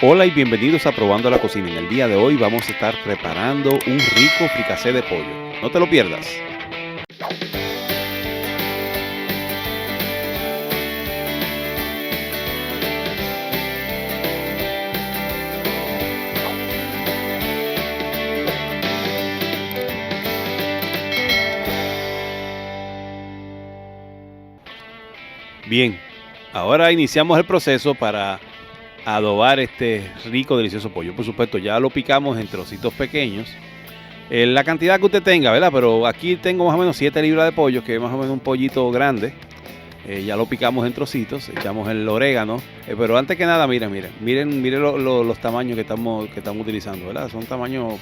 Hola y bienvenidos a Probando la Cocina. En el día de hoy vamos a estar preparando un rico fricasé de pollo. No te lo pierdas. Bien, ahora iniciamos el proceso para adobar este rico, delicioso pollo. Por supuesto, ya lo picamos en trocitos pequeños. La cantidad que usted tenga, ¿verdad? Pero aquí tengo más o menos 7 libras de pollo, que es más o menos un pollito grande. Ya lo picamos en trocitos, echamos el orégano. Pero antes que nada, miren los tamaños que estamos utilizando, ¿verdad? Son tamaños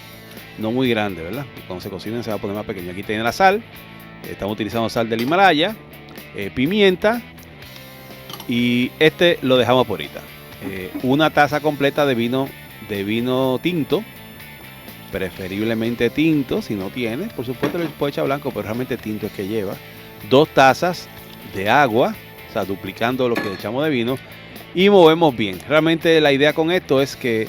no muy grandes, ¿verdad? Cuando se cocinen se va a poner más pequeño. Aquí tiene la sal. Estamos utilizando sal del Himalaya, pimienta. Y este lo dejamos por ahorita. Una taza completa de vino tinto, preferiblemente tinto. Si no tiene, por supuesto le puede echar blanco, pero realmente tinto es que lleva. 2 tazas de agua, o sea, duplicando lo que echamos de vino, y movemos bien. Realmente la idea con esto es que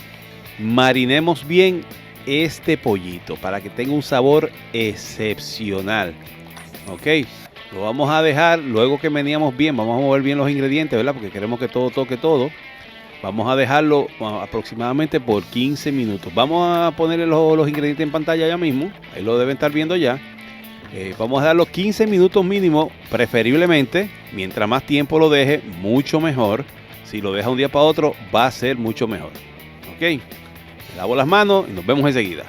marinemos bien este pollito para que tenga un sabor excepcional. Ok, lo vamos a dejar, luego que meneamos bien, vamos a mover bien los ingredientes, ¿verdad? Porque queremos que todo toque todo. Vamos a dejarlo aproximadamente por 15 minutos. Vamos a ponerle los ingredientes en pantalla ya mismo. Ahí lo deben estar viendo ya. Vamos a dar los 15 minutos mínimo, preferiblemente. Mientras más tiempo lo deje, mucho mejor. Si lo deja un día para otro, va a ser mucho mejor. Ok. Me lavo las manos y nos vemos enseguida.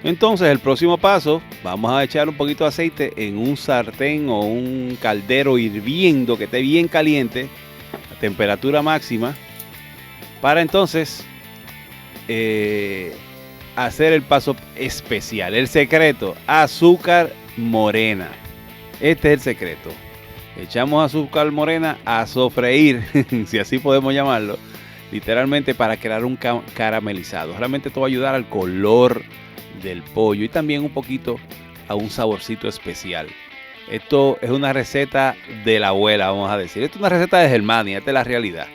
Entonces, el próximo paso, vamos a echar un poquito de aceite en un sartén o un caldero hirviendo que esté bien caliente, a temperatura máxima, para entonces hacer el paso especial, el secreto, azúcar morena. Este es el secreto. Echamos azúcar morena a sofreír, si así podemos llamarlo, literalmente para crear un caramelizado. Realmente esto va a ayudar al color del pollo y también un poquito a un saborcito especial. Esto es una receta de la abuela, vamos a decir. Esto es una receta de Germania, esta es la realidad.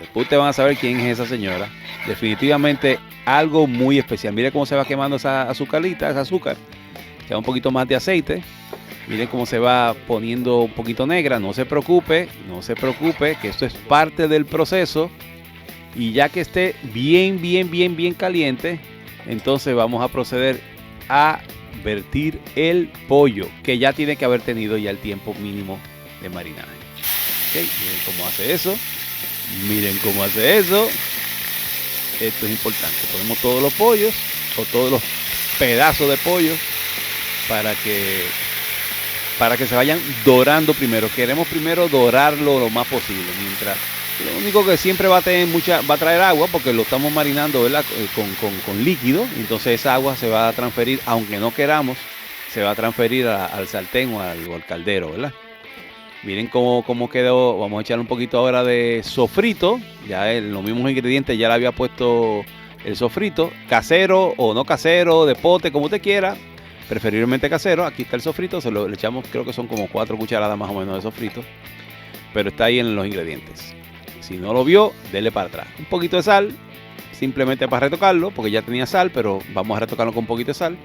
Después ustedes van a saber quién es esa señora. Definitivamente algo muy especial. Miren cómo se va quemando esa azucarita, ese azúcar. Queda un poquito más de aceite. Miren cómo se va poniendo un poquito negra. No se preocupe, que esto es parte del proceso. Y ya que esté bien caliente, entonces vamos a proceder a vertir el pollo, que ya tiene que haber tenido ya el tiempo mínimo de marinaje. Okay, miren cómo hace eso. Esto es importante. Ponemos todos los pollos o todos los pedazos de pollo para que se vayan dorando primero. Queremos primero dorarlo lo más posible. Mientras, lo único que siempre va a traer agua, porque lo estamos marinando, ¿verdad? Con líquido. Entonces esa agua se va a transferir, aunque no queramos, se va a transferir al sartén o al caldero, ¿verdad? Miren cómo quedó. Vamos a echar un poquito ahora de sofrito. Ya en los mismos ingredientes ya le había puesto el sofrito. Casero o no casero, de pote, como usted quiera. Preferiblemente casero. Aquí está el sofrito. Le echamos, creo que son como 4 cucharadas más o menos de sofrito. Pero está ahí en los ingredientes. Si no lo vio, dele para atrás. Un poquito de sal, simplemente para retocarlo, porque ya tenía sal, pero vamos a retocarlo con un poquito de sal.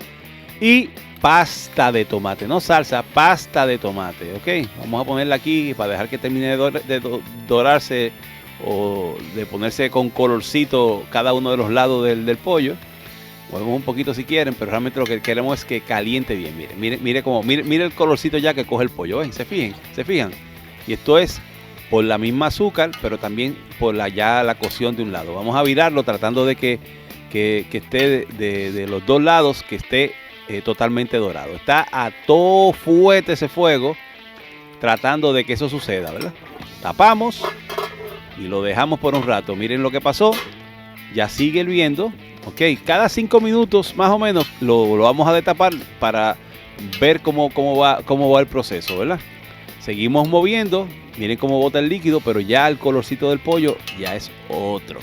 Y pasta de tomate, no salsa, pasta de tomate, ¿ok? Vamos a ponerla aquí para dejar que termine de dorarse o de ponerse con colorcito cada uno de los lados del pollo. Movemos un poquito si quieren, pero realmente lo que queremos es que caliente bien. Mire el colorcito ya que coge el pollo, ¿ven? ¿Se fijan? Y esto es por la misma azúcar, pero también por la cocción de un lado. Vamos a virarlo tratando de que esté de los dos lados, que esté totalmente dorado. Está a todo fuerte ese fuego, tratando de que eso suceda, ¿verdad? Tapamos y lo dejamos por un rato. Miren lo que pasó. Ya sigue hirviendo. Ok, cada 5 minutos más o menos lo vamos a destapar para ver cómo va el proceso, ¿verdad? Seguimos moviendo. Miren cómo bota el líquido, pero ya el colorcito del pollo ya es otro.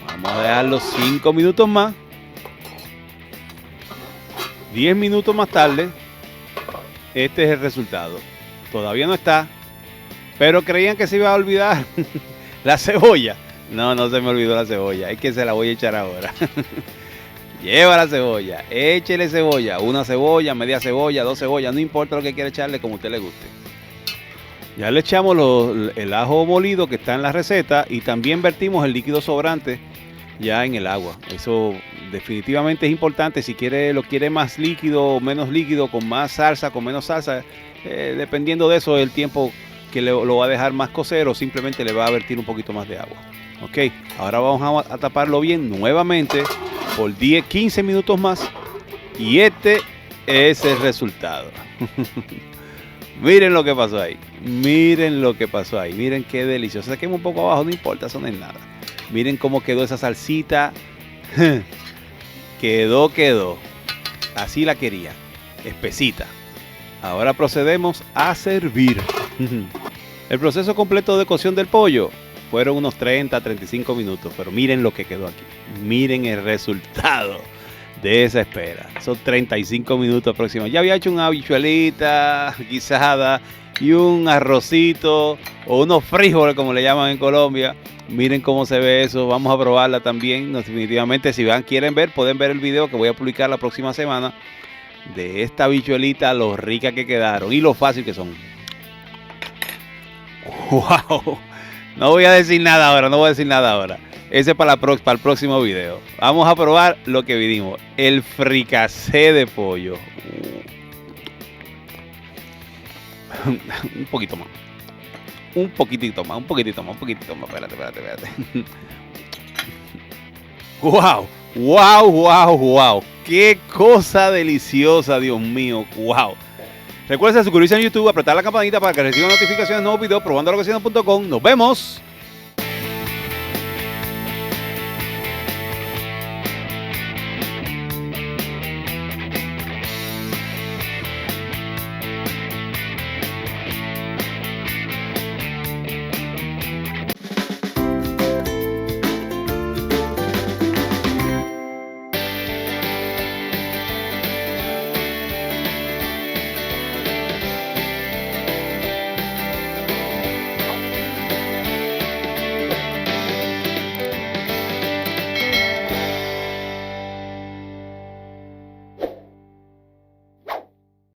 Vamos a dejarlo 5 minutos más. 10 minutos más tarde, este es el resultado. Todavía no está, pero creían que se iba a olvidar la cebolla. No, no se me olvidó la cebolla. Es que se la voy a echar ahora. Lleva la cebolla. Échele cebolla. Una cebolla, media cebolla, 2 cebollas. No importa lo que quiera echarle, como a usted le guste. Ya le echamos el ajo molido que está en la receta. Y también vertimos el líquido sobrante ya en el agua. Eso definitivamente es importante. Si lo quiere más líquido o menos líquido, con más salsa, con menos salsa, dependiendo de eso, el tiempo que lo va a dejar más cocer o simplemente le va a vertir un poquito más de agua. Ok, ahora vamos a taparlo bien nuevamente por 10-15 minutos más. Y este es el resultado. Miren lo que pasó ahí. Miren lo que pasó ahí. Miren qué delicioso. Se quema un poco abajo, no importa, eso no es nada. Miren cómo quedó esa salsita. Quedó. Así la quería. Espesita. Ahora procedemos a servir. El proceso completo de cocción del pollo fueron unos 30-35 minutos. Pero miren lo que quedó aquí. Miren el resultado de esa espera. Son 35 minutos aproximadamente. Ya había hecho una habichuelita guisada y un arrocito o unos frijoles, como le llaman en Colombia. Miren cómo se ve eso. Vamos a probarla también. Definitivamente, si quieren ver, pueden ver el video que voy a publicar la próxima semana de esta habichuelita, lo rica que quedaron y lo fácil que son. ¡Wow! No voy a decir nada ahora. Ese es para el próximo video. Vamos a probar lo que vinimos. El fricasé de pollo. Un poquito más. Un poquitito más. Espérate. ¡Wow! ¡Qué cosa deliciosa, Dios mío! ¡Wow! Recuerden suscribirse en YouTube, apretar la campanita para que reciban notificaciones de nuevos videos probandolococina.com. ¡Nos vemos!